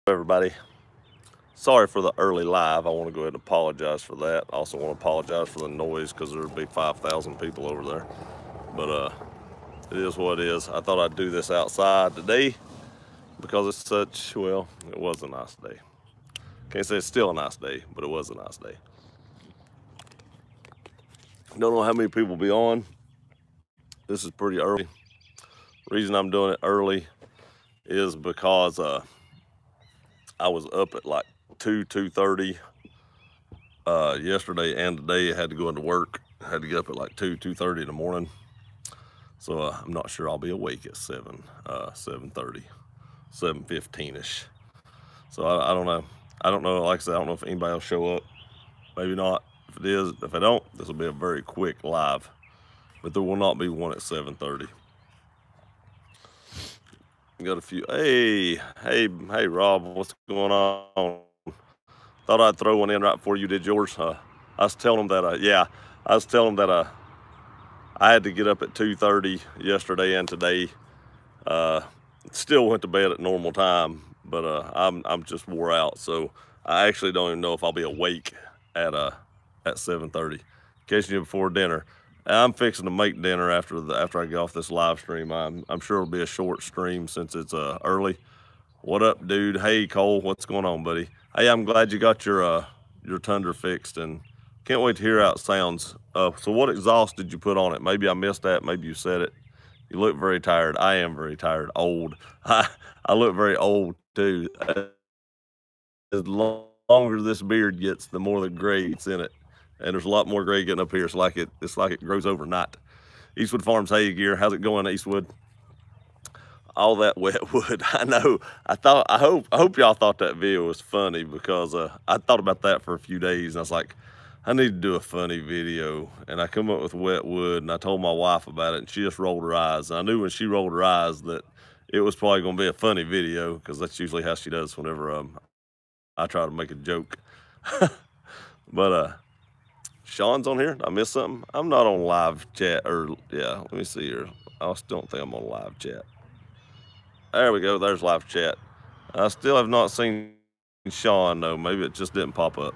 Everybody, sorry for the early live. I want to go ahead and apologize for that. I also want to apologize for the noise because there'll be 5,000 people over there. But it is what it is. I thought I'd do this outside today because it's such, well, it was a nice day. Can't say it's still a nice day, but it was a nice day. Don't know how many people will be on. This is pretty early. The reason I'm doing it early is because I was up at like 2:30 yesterday and today. I had to go into work. I had to get up at like 2:30 in the morning. So I'm not sure I'll be awake at 7:30, 7:15ish. So I don't know. I don't know. Like I said, I don't know if anybody will show up. Maybe not. If it is, if I don't, this will be a very quick live. But there will not be one at 7:30. Got a few. Hey, Rob, what's going on? Thought I'd throw one in right before you did yours. I was telling them that, I was telling them that I had to get up at 2:30 yesterday and today. Still went to bed at normal time, but I'm just wore out, so I actually don't even know if I'll be awake at 7:30. Catching you before dinner. I'm fixing to make dinner after I get off this live stream. I'm sure it'll be a short stream since it's early. What up, dude? Hey, Cole, what's going on, buddy? Hey, I'm glad you got your Tundra fixed, and can't wait to hear how it sounds. So what exhaust did you put on it? Maybe I missed that. Maybe you said it. You look very tired. I am very tired. Old. I look very old too. As longer this beard gets, the more the gray gets in it. And there's a lot more gray getting up here. It's like it grows overnight. Eastwood Farms hay gear. How's it going, Eastwood? All that wet wood. I know. I hope y'all thought that video was funny because I thought about that for a few days and I was like, I need to do a funny video. And I come up with wet wood and I told my wife about it and she just rolled her eyes. And I knew when she rolled her eyes that it was probably gonna be a funny video because that's usually how she does whenever I try to make a joke. But Sean's on here. Did I miss something? I'm not on live chat, or yeah, let me see here. I still don't think I'm on live chat. There we go, there's live chat. I still have not seen Sean though. Maybe it just didn't pop up.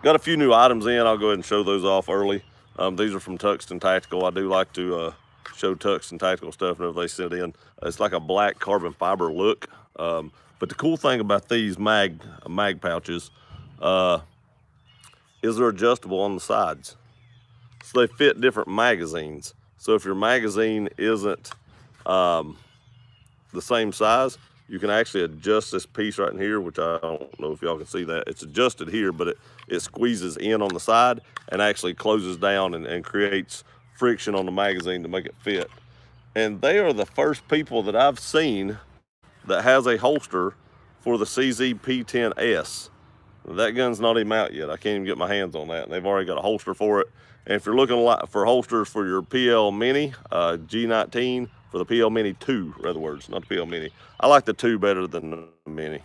Got a few new items in. I'll go ahead and show those off early. These are from Tuxton Tactical. I do like to show Tuxton Tactical stuff whenever they send in. It's like a black carbon fiber look. But the cool thing about these mag pouches is they're adjustable on the sides. So they fit different magazines. So if your magazine isn't the same size, you can actually adjust this piece right in here, which I don't know if y'all can see that. It's adjusted here, but it squeezes in on the side and actually closes down and creates friction on the magazine to make it fit. And they are the first people that I've seen that has a holster for the CZ P10S. That gun's not even out yet. I can't even get my hands on that. And they've already got a holster for it. And if you're looking for holsters for your PL Mini, G19, for the PL Mini 2, in other words, not the PL Mini. I like the 2 better than the Mini.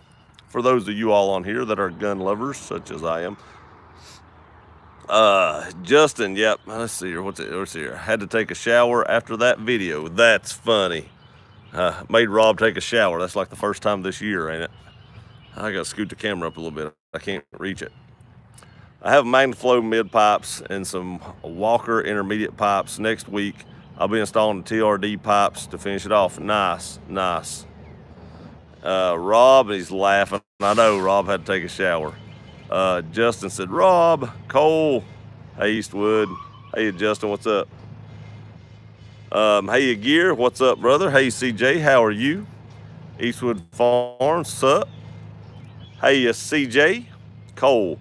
For those of you all on here that are gun lovers, such as I am. Justin, yep, let's see here, what's here? Had to take a shower after that video. That's funny. Made Rob take a shower. That's like the first time this year, ain't it? I gotta scoot the camera up a little bit. I can't reach it. I have MagnaFlow mid pipes and some Walker intermediate pipes. Next week, I'll be installing the TRD pipes to finish it off. Nice, nice. Rob, he's laughing. I know Rob had to take a shower. Justin said, Rob, Cole, hey Eastwood. Hey Justin, what's up? Hey Gear, what's up, brother? Hey CJ, how are you? Eastwood Farms, sup? Hey CJ, Cole.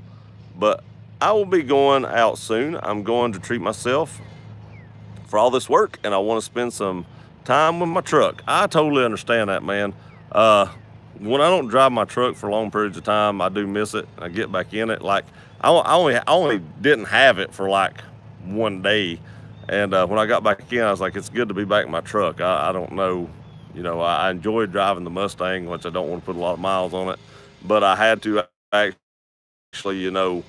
But I will be going out soon. I'm going to treat myself for all this work, and I want to spend some time with my truck. I totally understand that, man. When I don't drive my truck for long periods of time, I do miss it. I get back in it. Like I only didn't have it for like one day, and when I got back in, I was like, it's good to be back in my truck. I don't know, you know, I enjoyed driving the Mustang, which I don't want to put a lot of miles on it, but I had to actually, you know,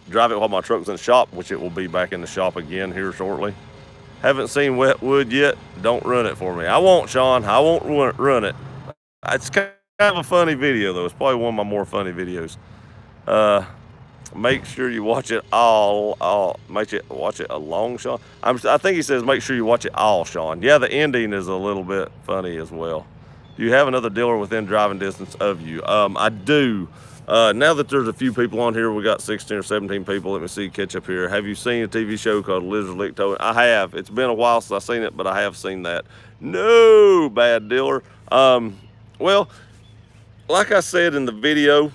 drive it while my truck was in the shop, which it will be back in the shop again here shortly. Haven't seen wet wood yet. Don't run it for me. I won't, Sean. I won't run it. It's kind of a funny video, though. It's probably one of my more funny videos. Uh, make sure you watch it all. Watch it a long, Sean. I think he says make sure you watch it all, Sean. Yeah, the ending is a little bit funny as well. Do you have another dealer within driving distance of you? I do. Now that there's a few people on here, we got 16 or 17 people. Let me see, catch up here. Have you seen a TV show called Lizard Lick Towing? I have. It's been a while since I've seen it, but I have seen that. No, bad dealer. Well, like I said in the video,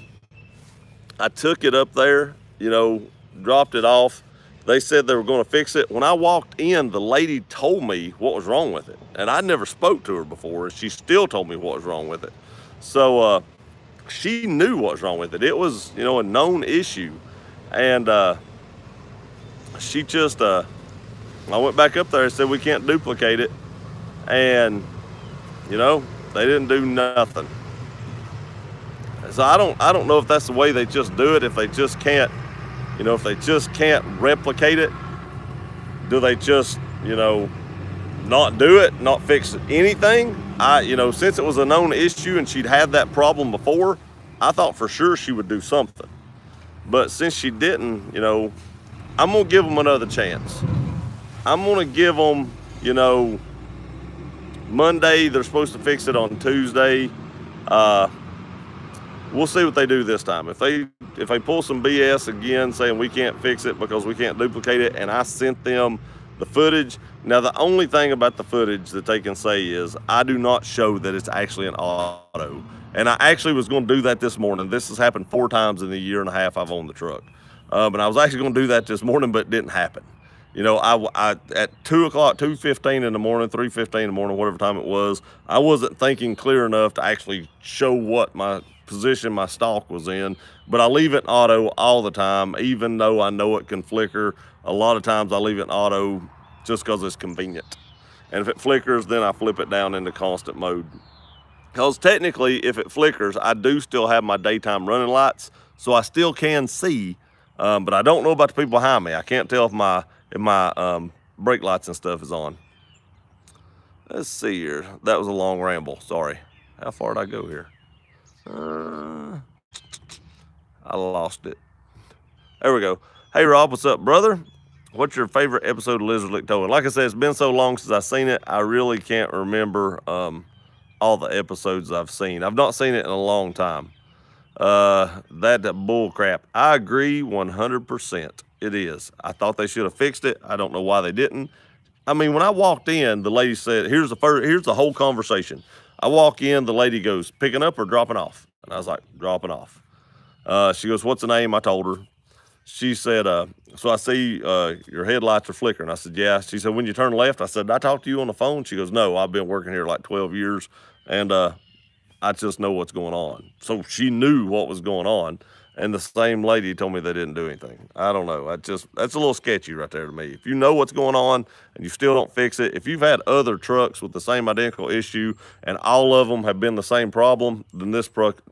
I took it up there, you know, dropped it off. They said they were going to fix it. When I walked in, the lady told me what was wrong with it. And I never spoke to her before, and she still told me what was wrong with it. So she knew what was wrong with it. It was, you know, a known issue. And she just, I went back up there and said, we can't duplicate it. And, you know, they didn't do nothing. So I don't know if that's the way they just do it, if they just can't, you know, if they just can't replicate it. Do they just, you know, not do it, not fix anything? You know, since it was a known issue and she'd had that problem before, I thought for sure she would do something. But since she didn't, you know, I'm gonna give them another chance. I'm gonna give them, you know, Monday, they're supposed to fix it on Tuesday. We'll see what they do this time. If they pull some BS again saying we can't fix it because we can't duplicate it, and I sent them the footage. Now, the only thing about the footage that they can say is I do not show that it's actually an auto. And I actually was going to do that this morning. This has happened 4 times in the year and a half I've owned the truck. And I was actually going to do that this morning, but it didn't happen. You know, I at 2 o'clock, 2:15 in the morning, 3:15 in the morning, whatever time it was, I wasn't thinking clear enough to actually show what my position my stalk was in. But I leave it in auto all the time, even though I know it can flicker. A lot of times I leave it in auto just because it's convenient. And if it flickers, then I flip it down into constant mode. Because technically, if it flickers, I do still have my daytime running lights, so I still can see. But I don't know about the people behind me. I can't tell if my brake lights and stuff is on. Let's see here. That was a long ramble. Sorry. How far did I go here? I lost it. There we go. Hey, Rob, what's up, brother? What's your favorite episode of Lizard Lick Towing? Like I said, it's been so long since I've seen it, I really can't remember all the episodes I've seen. I've not seen it in a long time. That bull crap. I agree 100%. It is. I thought they should have fixed it. I don't know why they didn't. I mean, when I walked in, the lady said, here's the whole conversation. I walk in, the lady goes, picking up or dropping off? And I was like, dropping off. She goes, what's the name? I told her. She said, so I see your headlights are flickering. I said, yeah. She said, when you turn left, I said, did I talk to you on the phone? She goes, no, I've been working here like 12 years, and I just know what's going on. So she knew what was going on, and the same lady told me they didn't do anything. I don't know. That's a little sketchy right there to me. If you know what's going on and you still don't fix it, if you've had other trucks with the same identical issue and all of them have been the same problem, then this truck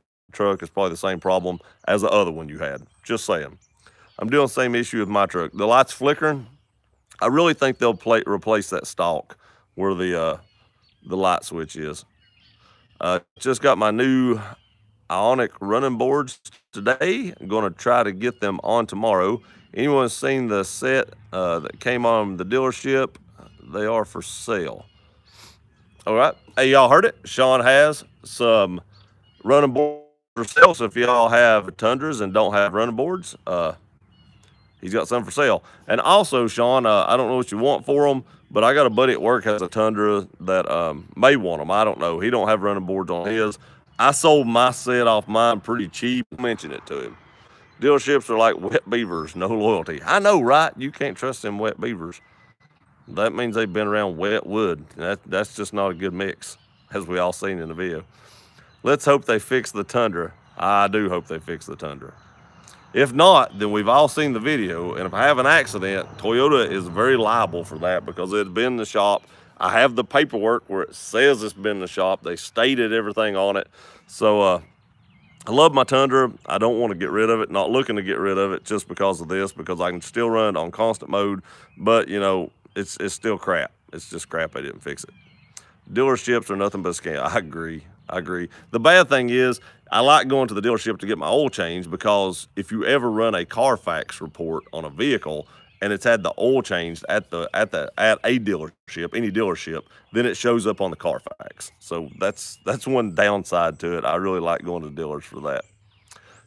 is probably the same problem as the other one you had. Just saying. I'm doing the same issue with my truck. The light's flickering. I really think they'll replace that stalk where the light switch is. Just got my new Ionic running boards today. I'm going to try to get them on tomorrow. Anyone seen the set that came on the dealership? They are for sale. All right. Hey, y'all heard it? Sean has some running boards for sale. So if y'all have Tundras and don't have running boards, he's got some for sale. And also, Sean, I don't know what you want for them, but I got a buddy at work has a Tundra that may want them. I don't know. He don't have running boards on his. I sold my set off mine pretty cheap. Mention it to him. Dealerships are like wet beavers, no loyalty. I know, right? You can't trust them wet beavers. That means they've been around wet wood. That's just not a good mix, as we all seen in the video. Let's hope they fix the Tundra. I do hope they fix the Tundra. If not, then we've all seen the video, and if I have an accident, Toyota is very liable for that because it's been in the shop. I have the paperwork where it says it's been in the shop. They stated everything on it. So I love my Tundra. I don't want to get rid of it, not looking to get rid of it just because of this, because I can still run it on constant mode, but you know, it's still crap. It's just crap. I didn't fix it. Dealerships are nothing but a scam. I agree. I agree. The bad thing is, I like going to the dealership to get my oil changed because if you ever run a Carfax report on a vehicle and it's had the oil changed at a dealership, any dealership, then it shows up on the Carfax. So that's one downside to it. I really like going to dealers for that.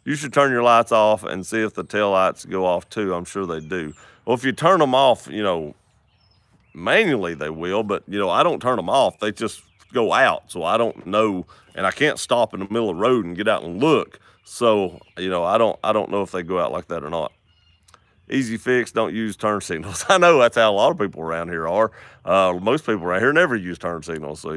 You should turn your lights off and see if the tail lights go off too. I'm sure they do. Well, if you turn them off, manually they will, but I don't turn them off. They just go out, so I don't know, and I can't stop in the middle of the road and get out and look. So I don't know if they go out like that or not. Easy fix, don't use turn signals. I know that's how a lot of people around here are. Most people around here never use turn signals, so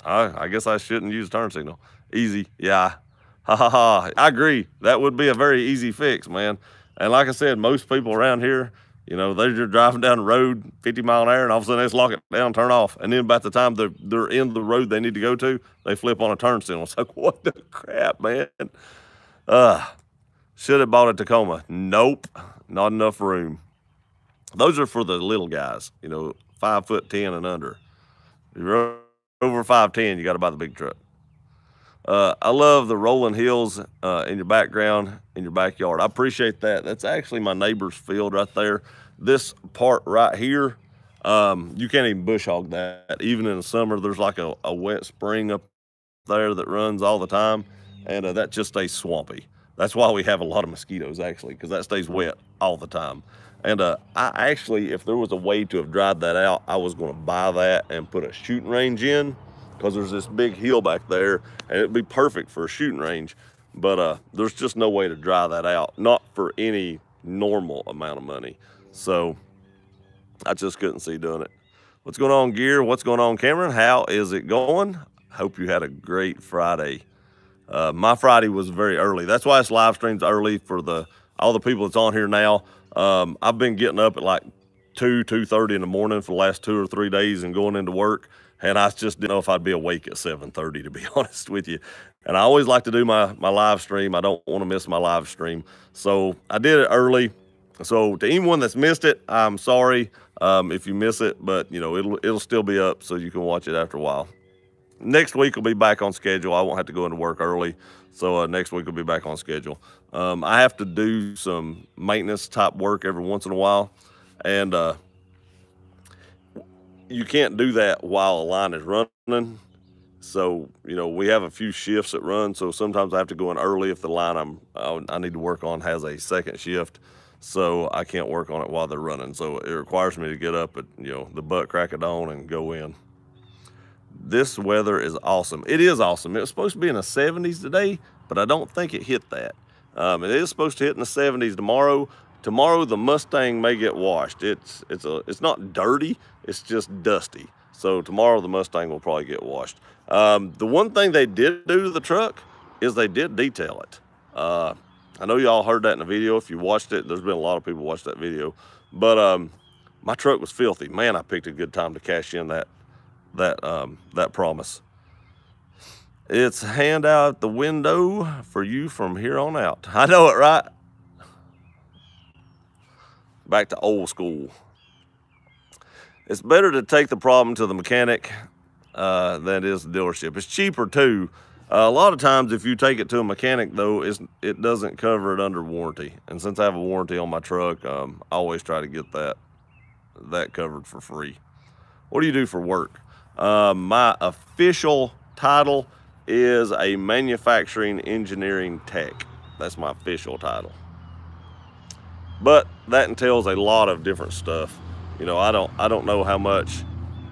I guess I shouldn't use turn signal. Easy, yeah. Ha ha ha. I agree. That would be a very easy fix, man. And like I said, most people around here, they're just driving down the road 50 miles an hour, and all of a sudden they just lock it down, turn off. And then about the time they're in the road they need to go to, they flip on a turn signal. It's like, what the crap, man? Should have bought a Tacoma. Nope, not enough room. Those are for the little guys, 5'10" and under. If you're over 5'10", you got to buy the big truck. I love the rolling hills in your background, in your backyard. I appreciate that. That's actually my neighbor's field right there. This part right here, you can't even bush hog that. Even in the summer, there's like a wet spring up there that runs all the time, and that just stays swampy. That's why we have a lot of mosquitoes, actually, because that stays wet all the time. And I actually, if there was a way to have dried that out, I was going to buy that and put a shooting range in, because there's this big hill back there, and it'd be perfect for a shooting range. But there's just no way to dry that out, not for any normal amount of money. So I just couldn't see doing it. What's going on, Gear? What's going on, Cameron? How is it going? Hope you had a great Friday. My Friday was very early. That's why it's live streams early for all the people that's on here now. I've been getting up at like 2:30 in the morning for the last 2 or 3 days and going into work. And I just didn't know if I'd be awake at 7:30, to be honest with you. And I always like to do my live stream. I don't want to miss my live stream. So I did it early. So to anyone that's missed it, I'm sorry if you miss it, but it'll still be up so you can watch it after a while. Next week will be back on schedule. I won't have to go into work early. So next week will be back on schedule. I have to do some maintenance type work every once in a while. And you can't do that while a line is running. So, we have a few shifts that run. So sometimes I have to go in early if the line I need to work on has a second shift. So I can't work on it while they're running. So it requires me to get up at, the butt crack of dawn and go in. This weather is awesome. It is awesome. It was supposed to be in the 70s today, but I don't think it hit that. It is supposed to hit in the 70s tomorrow. Tomorrow the Mustang may get washed. It's not dirty, it's just dusty. So tomorrow the Mustang will probably get washed. The one thing they did do to the truck is they did detail it. I know y'all heard that in the video. If you watched it, there's been a lot of people watch that video. But my truck was filthy. Man, I picked a good time to cash in that promise. It's hand out the window for you from here on out. I know it, right? Back to old school. It's better to take the problem to the mechanic than it is the dealership. It's cheaper too. A lot of times if you take it to a mechanic though, it doesn't cover it under warranty. And since I have a warranty on my truck, I always try to get that covered for free. What do you do for work? My official title is a manufacturing engineering tech. That's my official title. But that entails a lot of different stuff. I don't know how much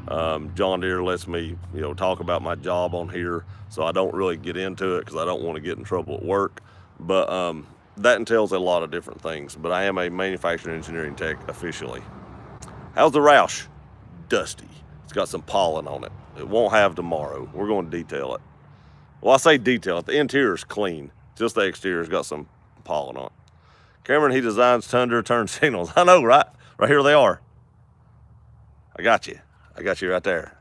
John Deere lets me, talk about my job on here. So I don't really get into it because I don't want to get in trouble at work. But that entails a lot of different things. But I am a manufacturing engineering tech officially. How's the Roush? Dusty. It's got some pollen on it. It won't have tomorrow. We're going to detail it. Well, I say detail it. The interior is clean. Just the exterior's got some pollen on it. Cameron, he designs Tundra turn signals. I know, right? Right here they are. I got you. I got you right there.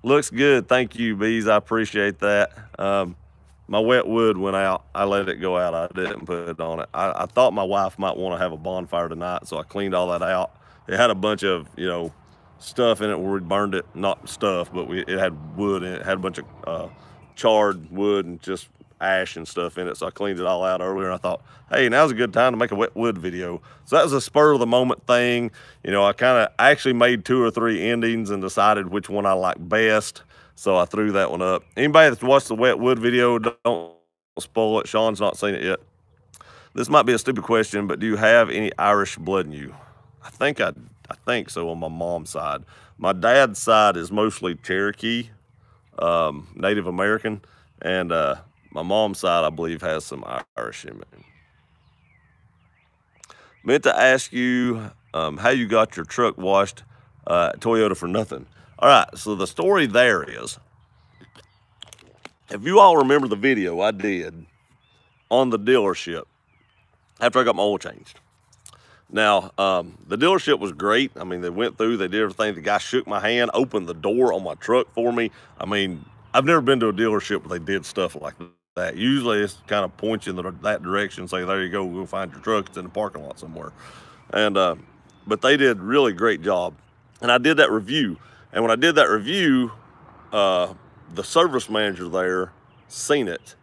Looks good. Thank you, bees. I appreciate that. My wet wood went out. I let it go out. I didn't put it on it. I thought my wife might want to have a bonfire tonight, so I cleaned all that out. It had a bunch of, stuff in it where we burned it. Not stuff, but it had wood in it. It had a bunch of charred wood and just ash and stuff in it. So I cleaned it all out earlier, and I thought, hey, now's a good time to make a wet wood video. So that was a spur of the moment thing. You know, I actually made 2 or 3 endings and decided which one I liked best. So I threw that one up. Anybody that's watched the wet wood video, don't spoil it. Sean's not seen it yet. This might be a stupid question, but do you have any Irish blood in you? I think so on my mom's side. My dad's side is mostly Cherokee, Native American, and my mom's side, I believe, has some Irish in it. Meant to ask you how you got your truck washed Toyota for nothing. All right, so the story there is, if you all remember the video I did on the dealership after I got my oil changed. Now, the dealership was great. I mean, they went through, they did everything. The guy shook my hand, opened the door on my truck for me. I mean, I've never been to a dealership where they did stuff like that. Usually it's kind of point you in that direction, say, there you go find your truck. It's in the parking lot somewhere. And, but they did really great job. And I did that review. And when I did that review, the service manager there seen it.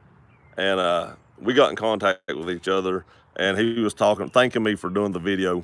And we got in contact with each other. And he was thanking me for doing the video.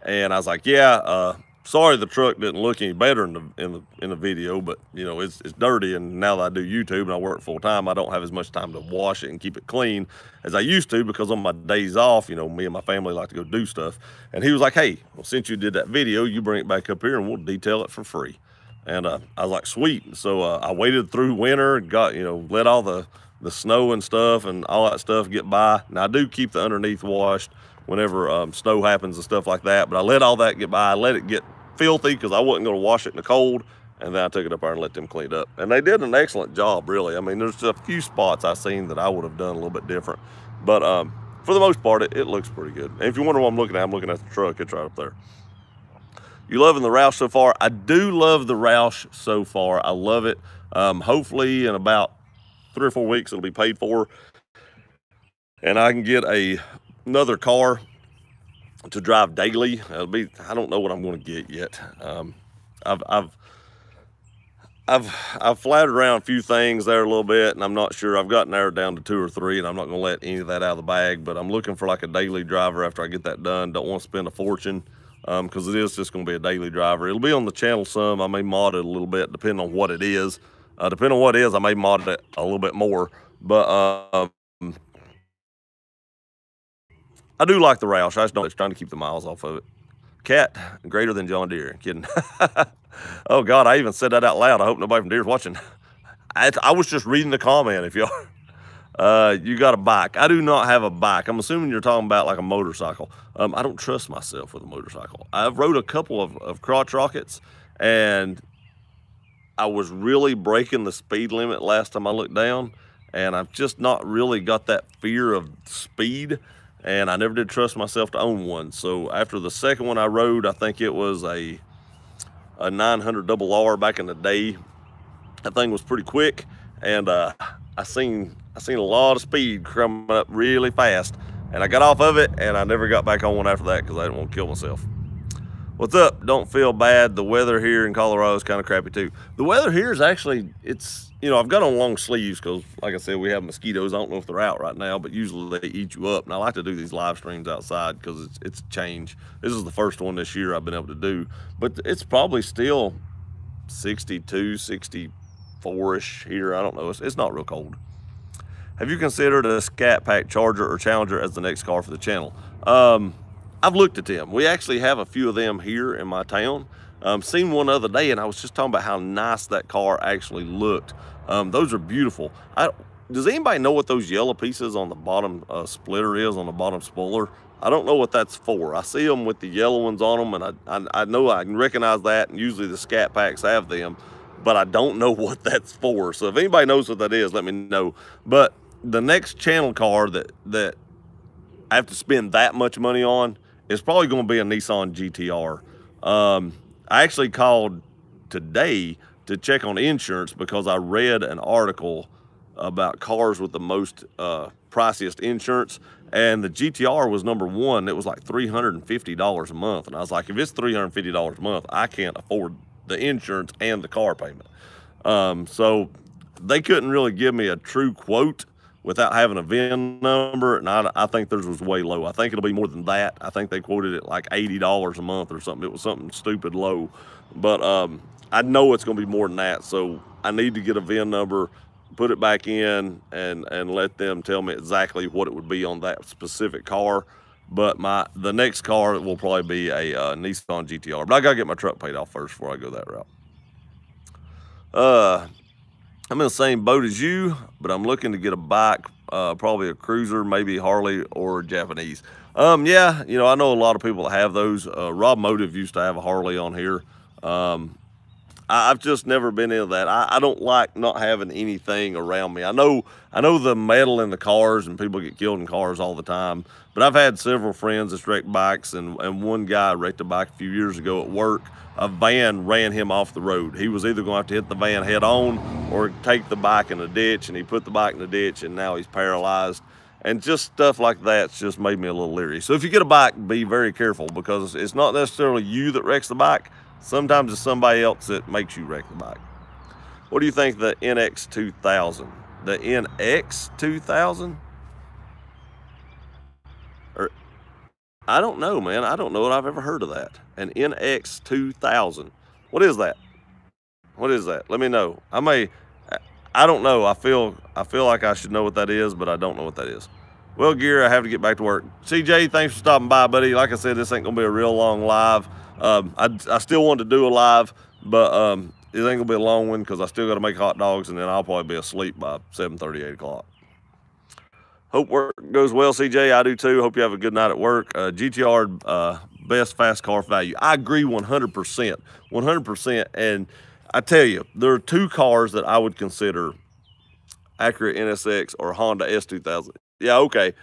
And I was like, yeah, sorry the truck didn't look any better in the video, but you know, it's dirty, and now that I do YouTube and I work full time, I don't have as much time to wash it and keep it clean as I used to, because on my days off, you know, me and my family like to go do stuff. And he was like, hey, well, since you did that video, you bring it back up here and we'll detail it for free. And I was like, sweet. So I waited through winter, got, you know, let all the snow and stuff and all that stuff get by. Now I do keep the underneath washed whenever snow happens and stuff like that, but I let all that get by. I let it get filthy because I wasn't going to wash it in the cold, and then I took it up there and let them clean it up. And they did an excellent job, really. I mean, there's a few spots I've seen that I would have done a little bit different, but for the most part, it looks pretty good. And if you wonder what I'm looking at the truck. It's right up there. You loving the Roush so far? I do love the Roush so far. I love it. Hopefully in about 3 or 4 weeks, it'll be paid for, and I can get another car to drive daily. I don't know what I'm going to get yet. I've flattered around a few things there a little bit, and I'm not sure. I've got narrowed down to 2 or 3, and I'm not going to let any of that out of the bag, but I'm looking for like a daily driver after I get that done. Don't want to spend a fortune, because it is just going to be a daily driver. It'll be on the channel some. I may mod it a little bit depending on what it is. Depending on what it is, I may mod it a little bit more, but I do like the Roush. I just don't, it's trying to keep the miles off of it. Cat, greater than John Deere. Kidding. Oh, God, I even said that out loud. I hope nobody from Deere's watching. I was just reading the comment, if y'all. You got a bike. I do not have a bike. I'm assuming you're talking about like a motorcycle. I don't trust myself with a motorcycle. I've rode a couple of crotch rockets, and I was really breaking the speed limit last time I looked down, and I've just not really got that fear of speed, and I never did trust myself to own one. So after the second one I rode, I think it was a 900 double R back in the day. That thing was pretty quick, and I seen a lot of speed coming up really fast, and I got off of it, and I never got back on one after that because I didn't want to kill myself. What's up? Don't feel bad. The weather here in Colorado is kind of crappy too. The weather here is actually, it's, you know, I've got on long sleeves because, like I said, we have mosquitoes. I don't know if they're out right now, but usually they eat you up. And I like to do these live streams outside because it's a change. This is the first one this year I've been able to do, but it's probably still 62, 64-ish here. I don't know. It's not real cold. Have you considered a Scat Pack Charger or Challenger as the next car for the channel? I've looked at them. We actually have a few of them here in my town. Seen one the other day, and I was just talking about how nice that car actually looked. Those are beautiful. Does anybody know what those yellow pieces on the bottom splitter is, on the bottom spoiler? I don't know what that's for. I see them with the yellow ones on them, and I know I can recognize that, and usually the Scat Packs have them, but I don't know what that's for. So if anybody knows what that is, let me know. But the next channel car that I have to spend that much money on, it's probably going to be a Nissan GTR. I actually called today to check on insurance because I read an article about cars with the most priciest insurance, and the GTR was #1. It was like $350 a month, and I was like, if it's $350 a month, I can't afford the insurance and the car payment. So they couldn't really give me a true quote without having a VIN number, and I think theirs was way low. I think it'll be more than that. I think they quoted it like $80 a month or something. It was something stupid low, but I know it's going to be more than that. So I need to get a VIN number, put it back in, and let them tell me exactly what it would be on that specific car. But the next car will probably be a Nissan GTR. But I gotta get my truck paid off first before I go that route. I'm in the same boat as you, but I'm looking to get a bike, probably a cruiser, maybe Harley or Japanese. Yeah, you know, I know a lot of people that have those. Rob Motive used to have a Harley on here. I've just never been into that. I don't like not having anything around me. I know the metal in the cars and people get killed in cars all the time, but I've had several friends that's wrecked bikes, and one guy wrecked a bike a few years ago at work. A van ran him off the road. He was either going to have to hit the van head on or take the bike in the ditch, and he put the bike in the ditch, and now he's paralyzed. And just stuff like that's just made me a little leery. So if you get a bike, be very careful, because it's not necessarily you that wrecks the bike. Sometimes it's somebody else that makes you wreck the bike. What do you think of the NX2000? The NX2000? Or, I don't know, man. I don't know that I've ever heard of that. An NX2000. What is that? What is that? Let me know. I don't know. I feel like I should know what that is, but I don't know what that is. Well, Gary, I have to get back to work. CJ, thanks for stopping by, buddy. Like I said, this ain't gonna be a real long live. I still want to do a live, but it ain't gonna be a long one because I still got to make hot dogs, and then I'll probably be asleep by 7:30, 8 o'clock. Hope work goes well, CJ. I do too. Hope you have a good night at work. GTR, best fast car value. I agree 100%, 100%. And I tell you, there are two cars that I would consider: Acura NSX or Honda S2000. Yeah, okay.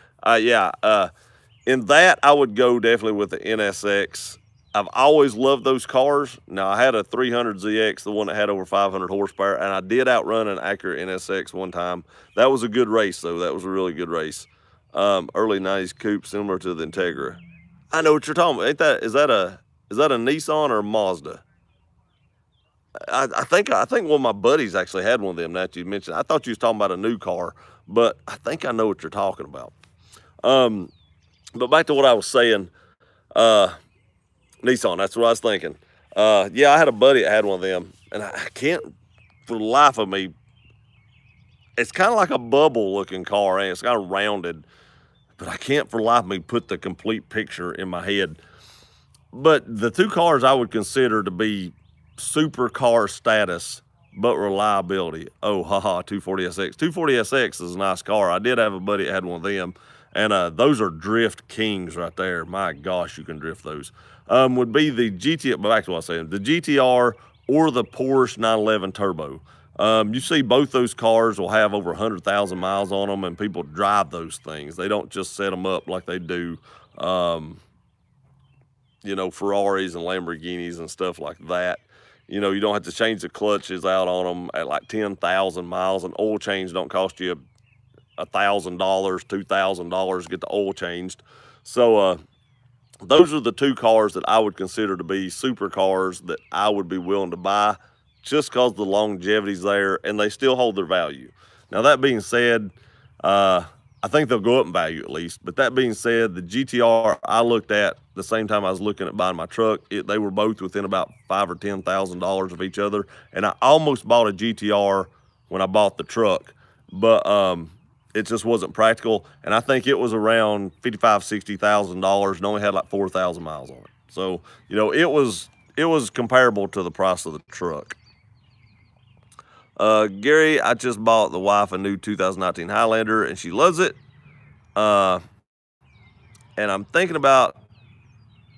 In that, I would go definitely with the NSX. I've always loved those cars. Now, I had a 300ZX, the one that had over 500 horsepower, and I did outrun an Acura NSX one time. That was a good race, though. That was a really good race. Early 90s coupe, similar to the Integra. I know what you're talking about. Is that a Nissan or a Mazda? I think one of my buddies actually had one of them that you mentioned. I thought you was talking about a new car, but I think I know what you're talking about. But back to what I was saying, Nissan, that's what I was thinking. Yeah, I had a buddy that had one of them, and I can't, for the life of me, it's kind of like a bubble looking car, and it's kind of rounded, but I can't for the life of me put the complete picture in my head. But the two cars I would consider to be supercar status, but reliability. Oh, haha, 240SX. 240SX is a nice car. I did have a buddy that had one of them, and those are drift kings right there. My gosh, you can drift those. Would be the GTR, back to what I was saying, the GTR or the Porsche 911 Turbo. You see both those cars will have over 100,000 miles on them, and people drive those things. They don't just set them up like they do, you know, Ferraris and Lamborghinis and stuff like that. You know, you don't have to change the clutches out on them at like 10,000 miles. An oil change don't cost you $1,000, $2,000 to get the oil changed. So those are the two cars that I would consider to be supercars that I would be willing to buy, just because the longevity's there and they still hold their value. Now, that being said, I think they'll go up in value at least. But that being said, the GTR I looked at the same time I was looking at buying my truck, they were both within about $5,000 or $10,000 of each other. And I almost bought a GTR when I bought the truck, but it just wasn't practical. And I think it was around $55,000, $60,000 and only had like 4,000 miles on it. So, you know, it was comparable to the price of the truck. Gary, I just bought the wife a new 2019 Highlander, and she loves it. And I'm thinking about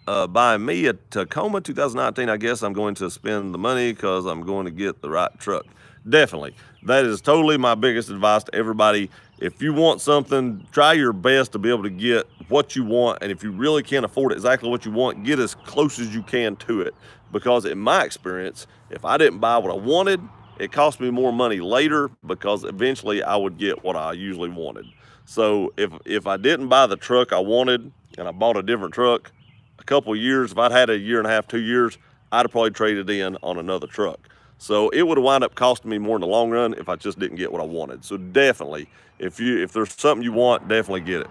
buying me a Tacoma 2019. I guess I'm going to spend the money because I'm going to get the right truck. Definitely. That is totally my biggest advice to everybody. If you want something, try your best to be able to get what you want. And if you really can't afford exactly what you want, get as close as you can to it. Because in my experience, if I didn't buy what I wanted, it cost me more money later, because eventually I would get what I usually wanted. So if I didn't buy the truck I wanted and I bought a different truck, a couple of years, if I'd had a year and a half, 2 years, I'd have probably traded in on another truck. So it would have wound up costing me more in the long run if I just didn't get what I wanted. So definitely, if there's something you want, definitely get it,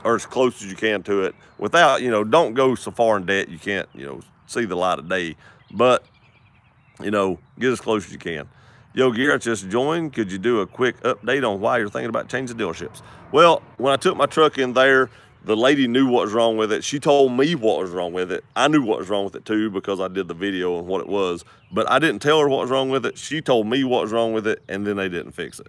or as close as you can to it. Without, don't go so far in debt you can't, see the light of day. But get as close as you can. Yo, Gear, I just joined. Could you do a quick update on why you're thinking about changing dealerships? Well, when I took my truck in there, the lady knew what was wrong with it. She told me what was wrong with it. I knew what was wrong with it too because I did the video on what it was, but I didn't tell her what was wrong with it. She told me what was wrong with it, and then they didn't fix it.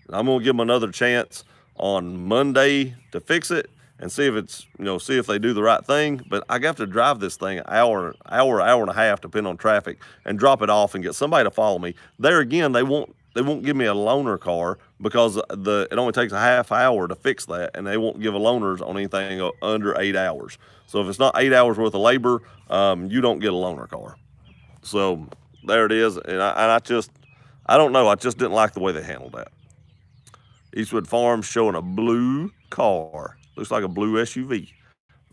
I'm gonna give them another chance on Monday to fix it and see if it's, see if they do the right thing. But I have to drive this thing an hour and a half, depending on traffic, and drop it off and get somebody to follow me. There again, they won't give me a loaner car because it only takes a half hour to fix that, and they won't give a loaners on anything under 8 hours. So if it's not 8 hours worth of labor, you don't get a loaner car. So there it is, and I don't know, I just didn't like the way they handled that. Eastwood Farms showing a blue car. Looks like a blue SUV.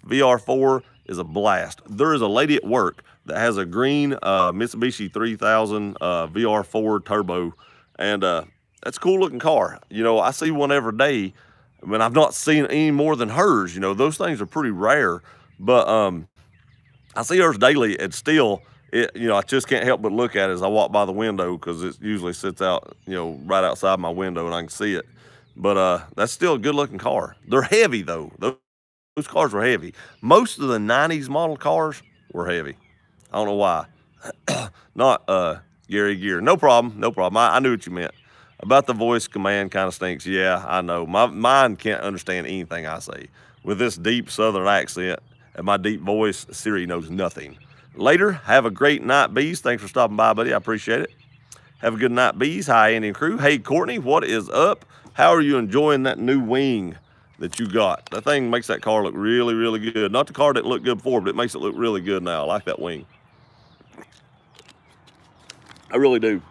VR4 is a blast. There is a lady at work that has a green Mitsubishi 3000 VR4 turbo, and that's a cool looking car. I see one every day. I mean, I've not seen any more than hers. Those things are pretty rare, but I see hers daily, and still, I just can't help but look at it as I walk by the window because it usually sits out, right outside my window and I can see it. But that's still a good looking car. They're heavy though. Those cars were heavy. Most of the 90s model cars were heavy. I don't know why. Not Gary Gear. No problem. No problem. I knew what you meant. About the voice command kind of stinks. Yeah, I know. Mine can't understand anything I say. With this deep southern accent and my deep voice, Siri knows nothing. Later, have a great night, Bees. Thanks for stopping by, buddy. I appreciate it. Have a good night, Bees. Hi, Andy and crew. Hey, Courtney, what is up? How are you enjoying that new wing that you got? That thing makes that car look really, really good. Not the car didn't look good before, but it makes it look really good now. I like that wing. I really do.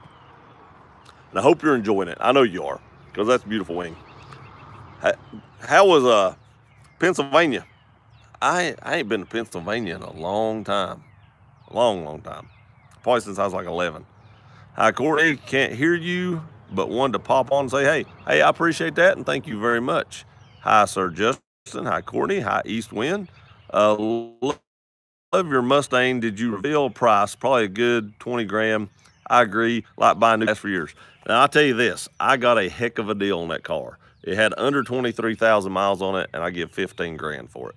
And I hope you're enjoying it. I know you are, because that's a beautiful wing. How was Pennsylvania? I ain't been to Pennsylvania in a long time. A long, long time. Probably since I was like 11. Hi, Courtney. Can't hear you, but wanted to pop on and say, hey, I appreciate that, and thank you very much. Hi, Sir Justin. Hi, Courtney. Hi, East Wind. Love your Mustang. Did you reveal price? Probably a good 20 grand. I agree. Like buying new gas for years. Now, I'll tell you this. I got a heck of a deal on that car. It had under 23,000 miles on it, and I give 15 grand for it.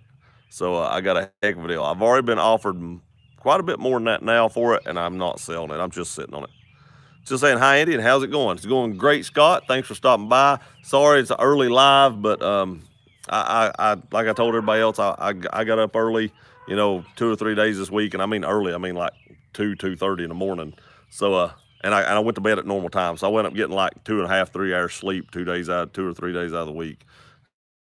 So I got a heck of a deal. I've already been offered quite a bit more than that now for it, and I'm not selling it. I'm just sitting on it. Just saying hi, Andy, and how's it going? It's going great, Scott. Thanks for stopping by. Sorry it's an early live, but I like I told everybody else, I got up early, 2 or 3 days this week, and I mean early. I mean like 2:30 in the morning. So and I went to bed at normal time, so I went up getting like 2.5, 3 hours sleep 2 or 3 days out of the week,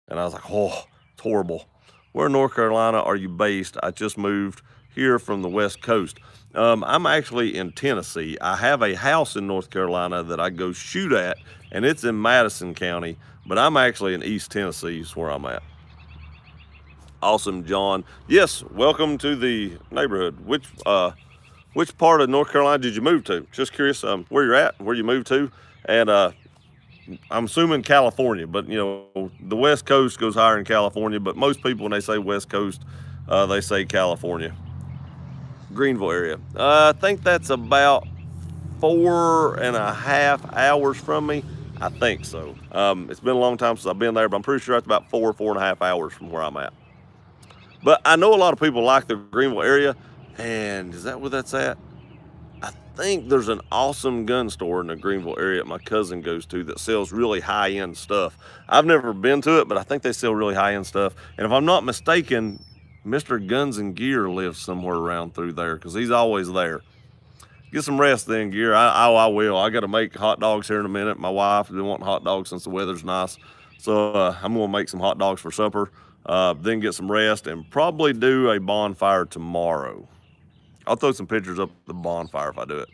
and I was like, oh, it's horrible. Where in North Carolina are you based? I just moved here from the West Coast. I'm actually in Tennessee. I have a house in North Carolina that I go shoot at, and it's in Madison County, but I'm actually in East Tennessee is where I'm at. Awesome, John. Yes, welcome to the neighborhood. Which part of North Carolina did you move to? Just curious where you're at, where you moved to, and I'm assuming California, but the West Coast goes higher in California, but most people when they say West Coast, they say California. Greenville area. I think that's about 4.5 hours from me. I think so. It's been a long time since I've been there, but I'm pretty sure that's about 4.5 hours from where I'm at. But I know a lot of people like the Greenville area, and is that where that's at? I think there's an awesome gun store in the Greenville area that my cousin goes to that sells really high-end stuff. I've never been to it, but I think they sell really high-end stuff. And if I'm not mistaken, Mr. Guns and Gear lives somewhere around through there because he's always there. Get some rest then, Gear. I will. I got to make hot dogs here in a minute. My wife has been wanting hot dogs since the weather's nice. So I'm going to make some hot dogs for supper, then get some rest and probably do a bonfire tomorrow. I'll throw some pictures up the bonfire if I do it.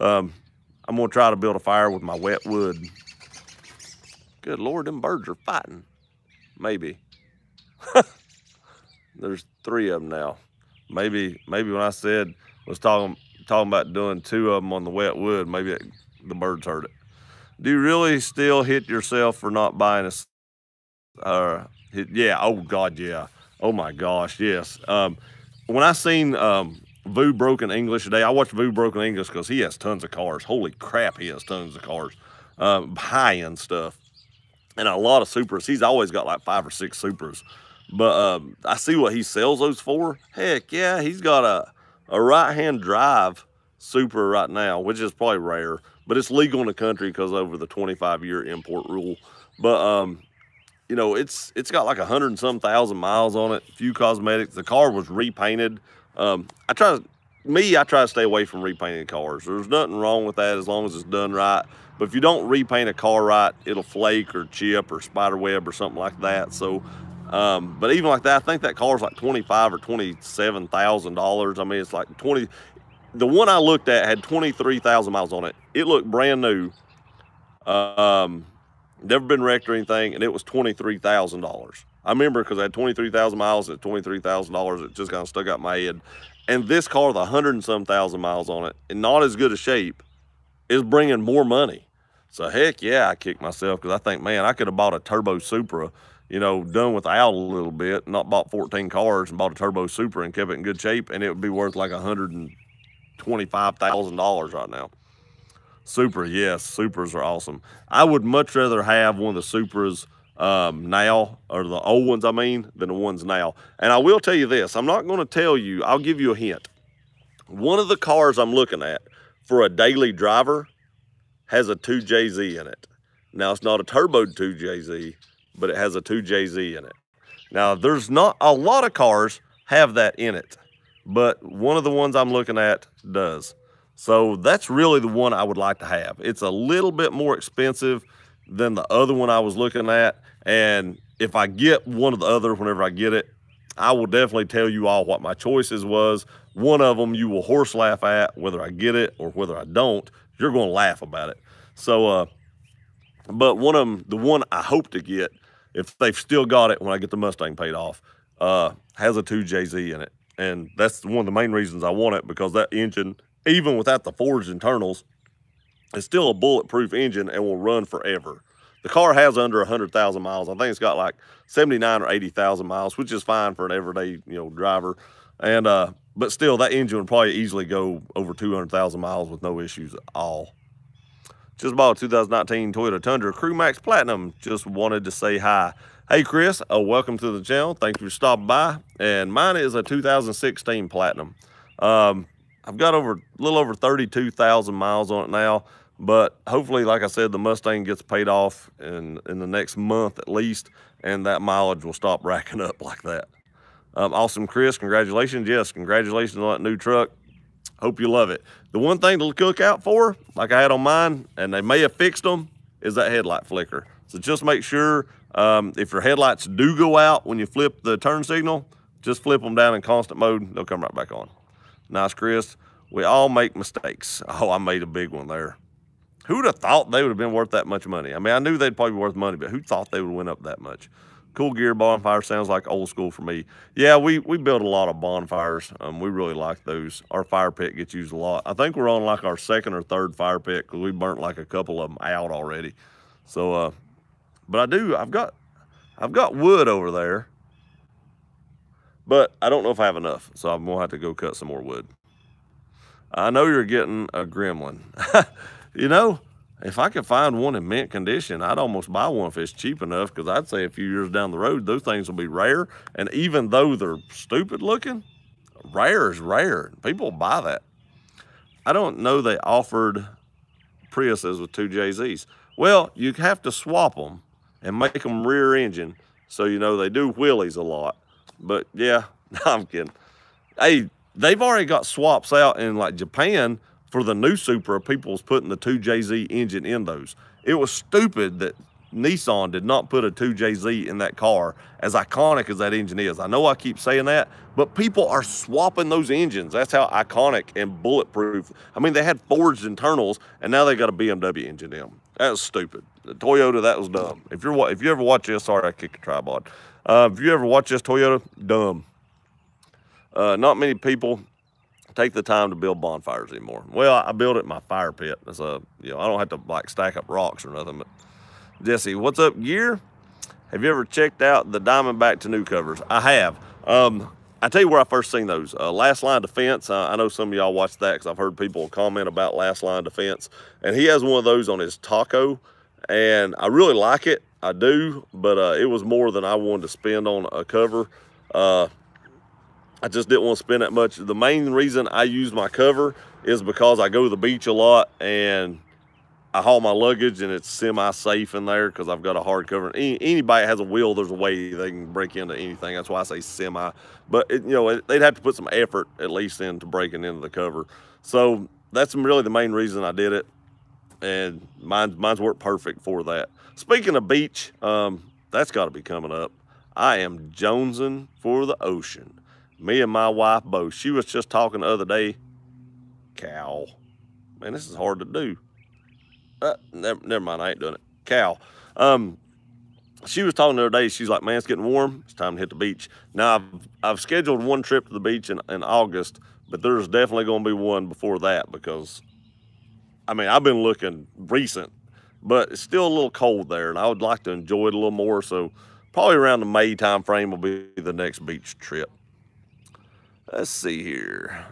I'm going to try to build a fire with my wet wood. Good Lord, them birds are fighting. Maybe. There's 3 of them now. Maybe when I said, was talking talking about doing 2 of them on the wet wood. Maybe the birds heard it. Do you really still hit yourself for not buying yeah, oh God, yeah. Oh my gosh, yes. When I seen Vu Broken English today, I watched Vu Broken English because he has tons of cars. Holy crap, he has tons of cars. High-end stuff. And a lot of Supras. He's always got like 5 or 6 Supras. But I see what he sells those for. Heck yeah, he's got a right-hand drive Supra right now, which is probably rare, but it's legal in the country because over the 25-year import rule. But you know, it's got like 100 and some thousand miles on it, a few cosmetics. The car was repainted. I try to stay away from repainting cars. There's nothing wrong with that as long as it's done right. But if you don't repaint a car right, it'll flake or chip or spider web or something like that. So, but even like that, I think that car's like $25,000 or $27,000. I mean, it's like 20. The one I looked at had 23,000 miles on it. It looked brand new. Never been wrecked or anything, and it was $23,000. I remember because I had 23,000 miles at $23,000. It just kind of stuck out in my head. And this car with 100 and some thousand miles on it, and not as good a shape, is bringing more money. So heck yeah, I kicked myself because I think, man, I could have bought a turbo Supra, you know, done without a little bit, not bought 14 cars and bought a turbo Supra and kept it in good shape, and it would be worth like $125,000 right now. Supra, yes, Supras are awesome. I would much rather have one of the Supras now, or the old ones, I mean, than the ones now. And I will tell you this, I'm not going to tell you, I'll give you a hint. One of the cars I'm looking at for a daily driver has a 2JZ in it. Now, it's not a turbo 2JZ, but it has a 2JZ in it. Now, there's not a lot of cars have that in it, but one of the ones I'm looking at does. So that's really the one I would like to have. It's a little bit more expensive than the other one I was looking at. And if I get one of the other, whenever I get it, I will definitely tell you all what my choices was. One of them you will horse laugh at, whether I get it or whether I don't. You're going to laugh about it. So, but one of them, the one I hope to get, if they've still got it when I get the Mustang paid off, has a 2JZ in it. And that's one of the main reasons I want it, because that engine, even without the forged internals, it's still a bulletproof engine and will run forever. The car has under 100,000 miles. I think it's got like 79 or 80,000 miles, which is fine for an everyday, you know, driver. And but still, that engine would probably easily go over 200,000 miles with no issues at all. Just bought a 2019 Toyota Tundra Crew Max Platinum. Just wanted to say hi. Hey Chris, welcome to the channel. Thank you for stopping by. And mine is a 2016 Platinum. I've got a little over 32,000 miles on it now, but hopefully, like I said, the Mustang gets paid off in the next month at least, and that mileage will stop racking up like that. Awesome, Chris. Congratulations. Yes, congratulations on that new truck. Hope you love it. The one thing to look out for, like I had on mine, and they may have fixed them, is that headlight flicker. So just make sure if your headlights do go out when you flip the turn signal, just flip them down in constant mode. They'll come right back on. Nice, Chris. We all make mistakes. Oh, I made a big one there. Who'd have thought they would have been worth that much money? I mean, I knew they'd probably be worth money, but who thought they would have went up that much? Cool gear bonfire sounds like old school for me. Yeah, we build a lot of bonfires. We really like those. Our fire pit gets used a lot. I think we're on like our 2nd or 3rd fire pit because we burnt like a couple of them out already. So, but I've got wood over there, but I don't know if I have enough. So I'm gonna have to go cut some more wood. I know you're getting a gremlin. You know, if I could find one in mint condition, I'd almost buy one if it's cheap enough, because I'd say a few years down the road, those things will be rare. And even though they're stupid looking, rare is rare. People buy that. I don't know they offered Priuses with 2JZs. Well, you have to swap them and make them rear engine, so you know they do wheelies a lot. But yeah, I'm kidding. Hey, they've already got swaps out in like Japan for the new Supra. People was putting the 2JZ engine in those. It was stupid that Nissan did not put a 2JZ in that car, as iconic as that engine is. I know I keep saying that, but people are swapping those engines. That's how iconic and bulletproof. I mean, they had forged internals, and now they got a BMW engine in them. That was stupid. The Toyota, that was dumb. If you ever watch this, sorry, I kicked a tripod. If you ever watch this Toyota, dumb. Not many people take the time to build bonfires anymore. Well, I build it in my fire pit. It's a, I don't have to like stack up rocks or nothing. But Jesse, what's up, gear? Have you ever checked out the Diamondback tonneau covers? I have. I tell you where I first seen those. Last Line Defense. I know some of y'all watched that because I've heard people comment about Last Line Defense. And he has one of those on his taco. And I really like it. I do. But it was more than I wanted to spend on a cover. I just didn't want to spend that much. The main reason I use my cover is because I go to the beach a lot and I haul my luggage and it's semi-safe in there because I've got a hard cover. Anybody that has a wheel, there's a way they can break into anything. That's why I say semi. But, they'd have to put some effort at least into breaking into the cover. So that's really the main reason I did it. And mine's worked perfect for that. Speaking of beach, that's got to be coming up. I am jonesing for the ocean. Me and my wife both. She was just talking the other day. Cow. Man, this is hard to do. Never mind, I ain't doing it. Cow. She was talking the other day. She's like, man, it's getting warm. It's time to hit the beach. Now, I've scheduled one trip to the beach in August, but there's definitely going to be one before that because, I've been looking recent, but it's still a little cold there, and I would like to enjoy it a little more. So probably around the May time frame will be the next beach trip. Let's see here.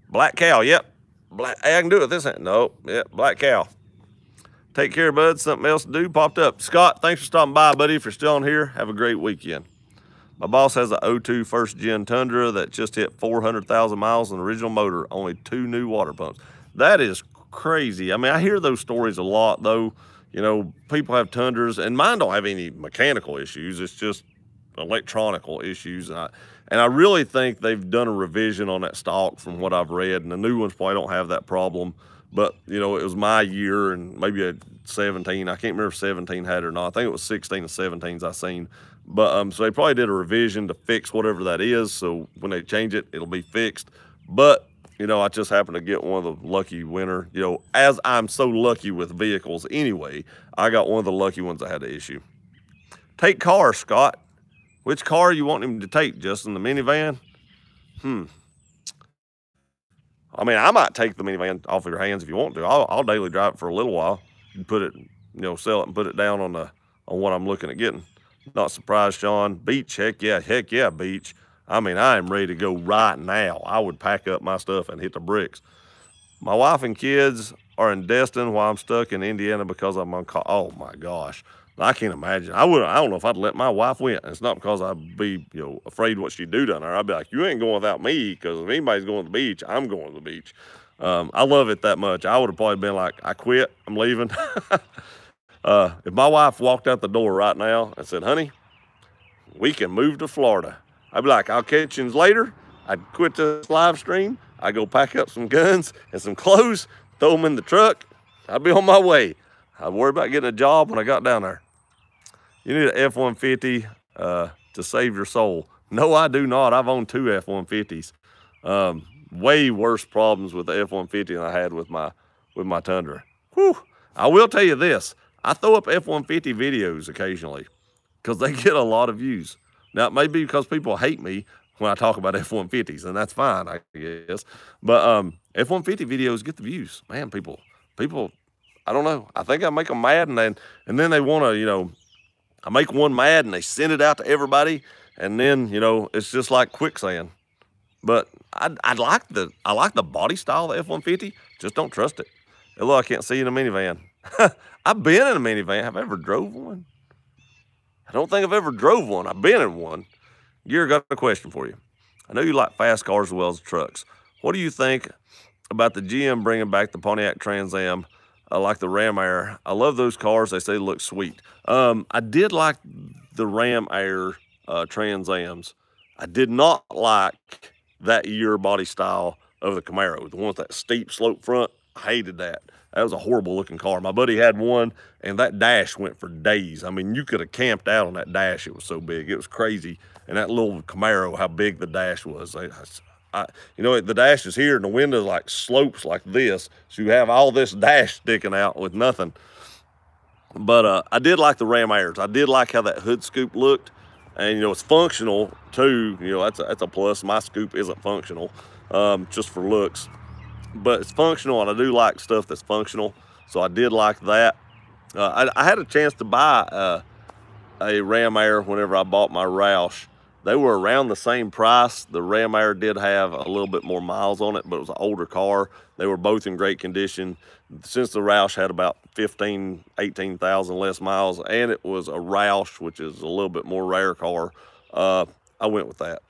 Black cow, yep. Hey, I can do it this hand. Nope, yep, black cow. Take care, bud. Something else to do popped up. Scott, thanks for stopping by, buddy. If you're still on here, have a great weekend. My boss has a 02 first gen Tundra that just hit 400,000 miles in the original motor, only 2 new water pumps. That is crazy. I hear those stories a lot, though. People have Tundras, and mine don't have any mechanical issues. It's just electronical issues. And I really think they've done a revision on that stock from what I've read, and the new ones probably don't have that problem. But, it was my year, and maybe a 17. I can't remember if 17 had it or not. I think it was 16 and 17s I seen. But so they probably did a revision to fix whatever that is. So when they change it, it'll be fixed. But, I just happened to get one of the lucky winner. As I'm so lucky with vehicles anyway, I got one of the lucky ones that had the issue. Take car, Scott. Which car you want him to take, Justin? The minivan? I might take the minivan off of your hands if you want to. I'll daily drive it for a little while. You put it, sell it and put it down on what I'm looking at getting. Not surprised, Sean. Beach, heck yeah, beach. I am ready to go right now. I would pack up my stuff and hit the bricks. My wife and kids are in Destin while I'm stuck in Indiana because I'm on call. Oh my gosh. I can't imagine. I don't know if I'd let my wife win. It's not because I'd be, afraid what she'd do down there. I'd be like, you ain't going without me, because if anybody's going to the beach, I'm going to the beach. I love it that much. I would have probably been like, I quit, I'm leaving. If my wife walked out the door right now and said, honey, we can move to Florida, I'd be like, I'll catch you later. I'd quit this live stream. I'd go pack up some guns and some clothes, throw them in the truck. I'd be on my way. I'd worry about getting a job when I got down there. You need an F-150 to save your soul. No, I do not. I've owned 2 F-150s. Way worse problems with the F-150 than I had with my Tundra. Whew. I will tell you this. I throw up F-150 videos occasionally because they get a lot of views. Now, it may be because people hate me when I talk about F-150s, and that's fine, I guess. But F-150 videos get the views. Man, people, I don't know. I think I make them mad, and then they want to, I make one mad and they send it out to everybody, and then it's just like quicksand. But I like the body style of the F-150. Just don't trust it. Hello, I can't see you in a minivan. I've been in a minivan. Have I ever drove one? I don't think I've ever drove one. I've been in one. Gear, got a question for you. I know you like fast cars as well as trucks. What do you think about the GM bringing back the Pontiac Trans Am? Like the Ram Air. I love those cars. They say they look sweet. I did like the Ram Air Trans Ams. I did not like that year body style of the Camaro. The one with that steep slope front. I hated that. That was a horrible looking car. My buddy had one, and that dash went for days. You could have camped out on that dash. It was so big. It was crazy. And that little Camaro, how big the dash was. The dash is here and the window like slopes like this. So you have all this dash sticking out with nothing. But I did like the Ram Airs. I did like how that hood scoop looked. And, it's functional too. That's a plus. My scoop isn't functional. just for looks. But it's functional, and I do like stuff that's functional. So I did like that. I had a chance to buy a Ram Air whenever I bought my Roush. They were around the same price. The Ram Air did have a little bit more miles on it, but it was an older car. They were both in great condition. Since the Roush had about 15, 18,000 less miles, and it was a Roush, which is a little bit more rare car, I went with that.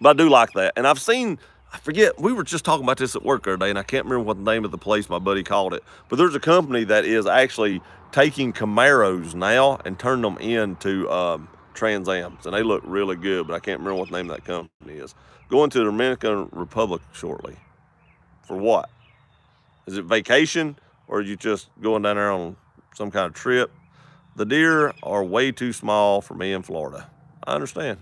But I do like that. And I've seen, I forget, we were just talking about this at work the other day, and I can't remember what the name of the place my buddy called it. But there's a company that is actually taking Camaros now and turning them into Trans Ams. And they look really good, but I can't remember what the name of that company is. Going to the Dominican Republic shortly. For what? Is it vacation, or are you just going down there on some kind of trip? The deer are way too small for me in Florida. I understand.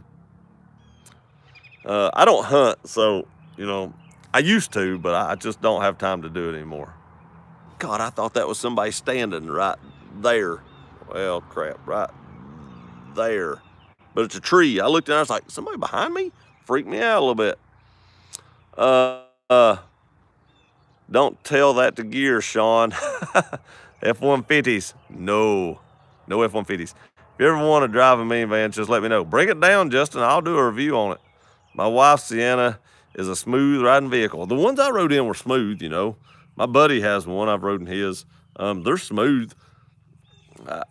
I don't hunt, so, you know, I used to, but I just don't have time to do it anymore. God, I thought that was somebody standing right there. Well, crap, right there. But it's a tree. I looked down, I was like, somebody behind me? Freaked me out a little bit. Don't tell that to Gear, Sean. F-150s, no F-150s. If you ever want to drive a minivan, just let me know. Bring it down, Justin. I'll do a review on it. My wife's Sienna is a smooth riding vehicle. The ones I rode in were smooth, you know. My buddy has one. I've rode in his. They're smooth.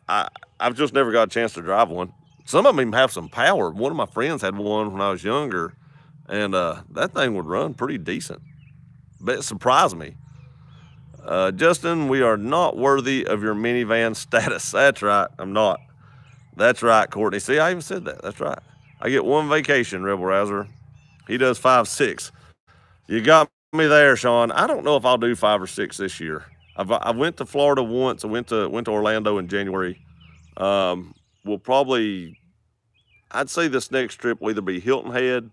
I've just never got a chance to drive one. Some of them even have some power. One of my friends had one when I was younger, and that thing would run pretty decent. But it surprised me. Justin, we are not worthy of your minivan status. That's right, I'm not. That's right, Courtney. See, I even said that. That's right. I get one vacation, Rebel Rouser. He does 5, 6. You got me there, Sean. I don't know if I'll do 5 or 6 this year. I went to Florida once. I went to Orlando in January. We'll probably, I'd say this next trip will either be Hilton Head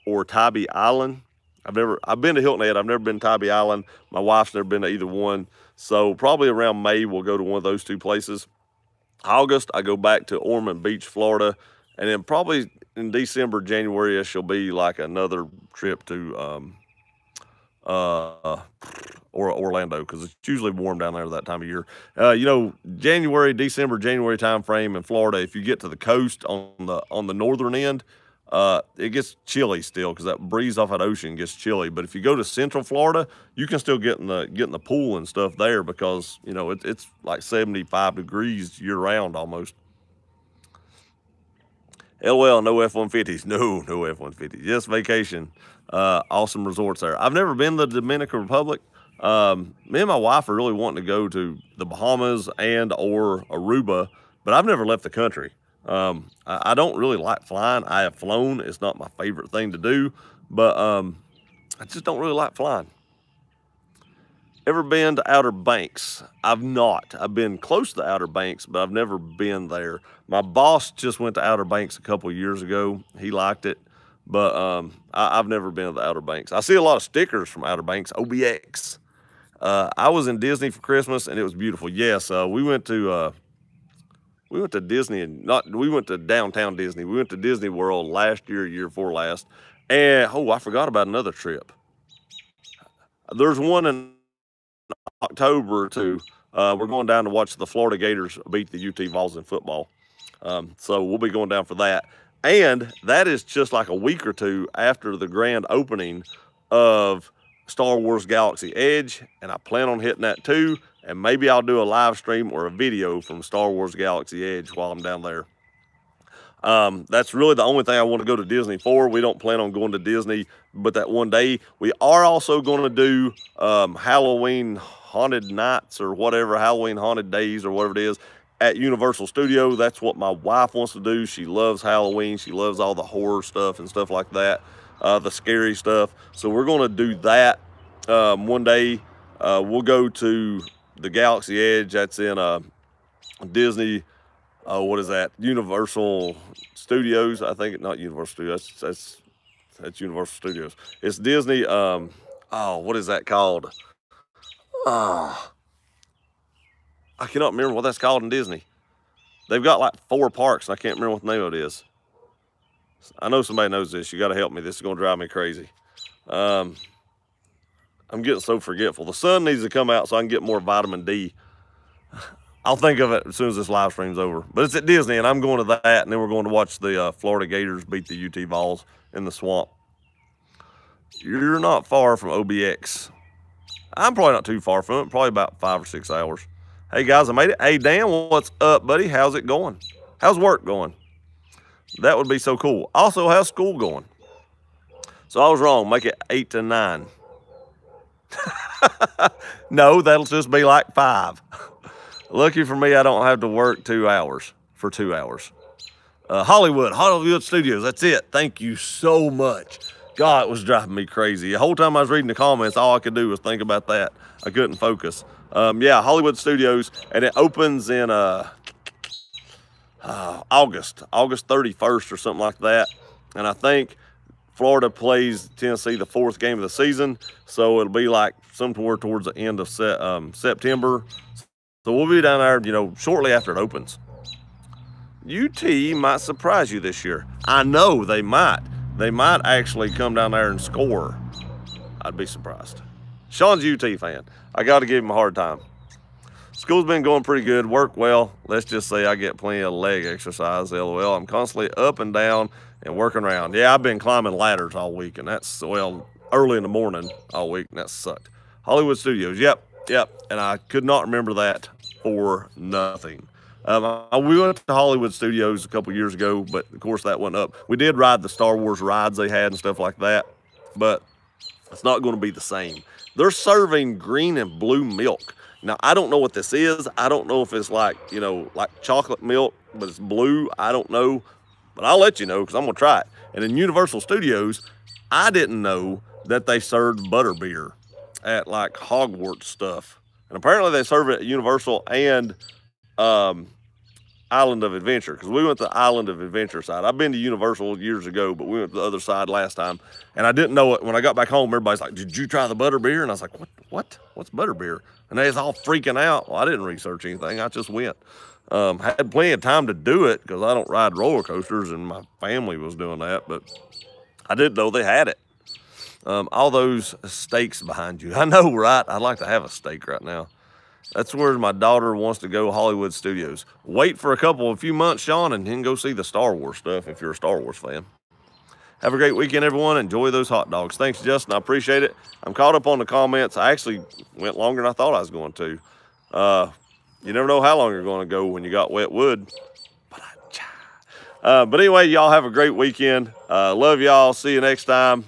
or Tybee Island. I've been to Hilton Head. I've never been to Tybee Island. My wife's never been to either one. So probably around May, we'll go to one of those two places. August, I go back to Ormond Beach, Florida. And then probably in December, January, it shall be like another trip to Orlando, because it's usually warm down there that time of year. You know, December, January time frame in Florida, if you get to the coast on the northern end, it gets chilly still, because that breeze off that ocean gets chilly. But if you go to Central Florida, you can still get in the pool and stuff there, because you know it's like 75 degrees year round almost. LOL, no F-150s. No F-150s. Yes, vacation. Awesome resorts there. I've never been to the Dominican Republic. Me and my wife are really wanting to go to the Bahamas or Aruba, but I've never left the country. I don't really like flying. I have flown. It's not my favorite thing to do, but I just don't really like flying. Ever been to Outer Banks? I've not. I've been close to the Outer Banks, but I've never been there. My boss just went to Outer Banks a couple of years ago. He liked it, but I've never been to the Outer Banks. I see a lot of stickers from Outer Banks, OBX. I was in Disney for Christmas, and it was beautiful. Yes, we went to Disney, and we went to downtown Disney. We went to Disney World last year, year before last, and I forgot about another trip. There's one in October too. We're going down to watch the Florida Gators beat the UT Vols in football. So we'll be going down for that. And that is just like a week or two after the grand opening of Star Wars Galaxy Edge. And I plan on hitting that too. And maybe I'll do a live stream or a video from Star Wars Galaxy Edge while I'm down there. That's really the only thing I want to go to Disney for. We don't plan on going to Disney but that one day. We are also going to do Halloween Haunted Nights or whatever, Halloween Haunted Days or whatever it is at Universal Studios. That's what my wife wants to do. She loves Halloween. She loves all the horror stuff and stuff like that, the scary stuff. So we're going to do that one day. We'll go to the Galaxy Edge. That's in Disney. What is that? Universal Studios, I think. Not Universal Studios. That's Universal Studios. It's Disney. What is that called? I cannot remember what that's called in Disney. They've got like 4 parks, and I can't remember what the name of it is. I know somebody knows this. You got to help me. This is going to drive me crazy. I'm getting so forgetful. The sun needs to come out so I can get more vitamin D. I'll think of it as soon as this live stream's over. But it's at Disney, and I'm going to that, and then we're going to watch the Florida Gators beat the UT Vols in the swamp. You're not far from OBX. I'm probably not too far from it, probably about 5 or 6 hours. Hey, guys, I made it. Hey, Dan, what's up, buddy? How's it going? How's work going? That would be so cool. Also, how's school going? So I was wrong. Make it 8 to 9. No, that'll just be like 5. Lucky for me, I don't have to work 2 hours for 2 hours. Hollywood Studios, that's it. Thank you so much. God, it was driving me crazy. The whole time I was reading the comments, all I could do was think about that. I couldn't focus. Yeah, Hollywood Studios, and it opens in August 31st or something like that. And I think Florida plays Tennessee the 4th game of the season, so it'll be like somewhere towards the end of September. So we'll be down there, you know, shortly after it opens. UT might surprise you this year. I know they might. They might actually come down there and score. I'd be surprised. Sean's a UT fan. I got to give him a hard time. School's been going pretty good. Work well. Let's just say I get plenty of leg exercise, LOL. I'm constantly up and down and working around. Yeah, I've been climbing ladders all week, and that's, well, early in the morning all week, and that sucked. Hollywood Studios, yep. And I could not remember that for nothing. We went to Hollywood Studios a couple years ago, but of course that went up. We did ride the Star Wars rides they had and stuff like that, but it's not going to be the same. They're serving green and blue milk. Now, I don't know what this is. I don't know if it's like, you know, like chocolate milk, but it's blue. I don't know, but I'll let you know because I'm going to try it. And in Universal Studios, I didn't know that they served butterbeer at like Hogwarts stuff. And apparently they serve it at Universal and Island of Adventure, because we went to the Island of Adventure side. I've been to Universal years ago, but we went to the other side last time, and I didn't know it. When I got back home, everybody's like, did you try the butterbeer? And I was like, what's butterbeer? And they was all freaking out. Well, I didn't research anything. I just went. Had plenty of time to do it because I don't ride roller coasters, and my family was doing that, but I didn't know they had it. All those steaks behind you. I know, right? I'd like to have a steak right now. That's where my daughter wants to go, Hollywood Studios. Wait for a few months, Sean, and then go see the Star Wars stuff if you're a Star Wars fan. Have a great weekend, everyone. Enjoy those hot dogs. Thanks, Justin. I appreciate it. I'm caught up on the comments. I actually went longer than I thought I was going to. You never know how long you're going to go when you got wet wood. But anyway, y'all have a great weekend. Love y'all. See you next time.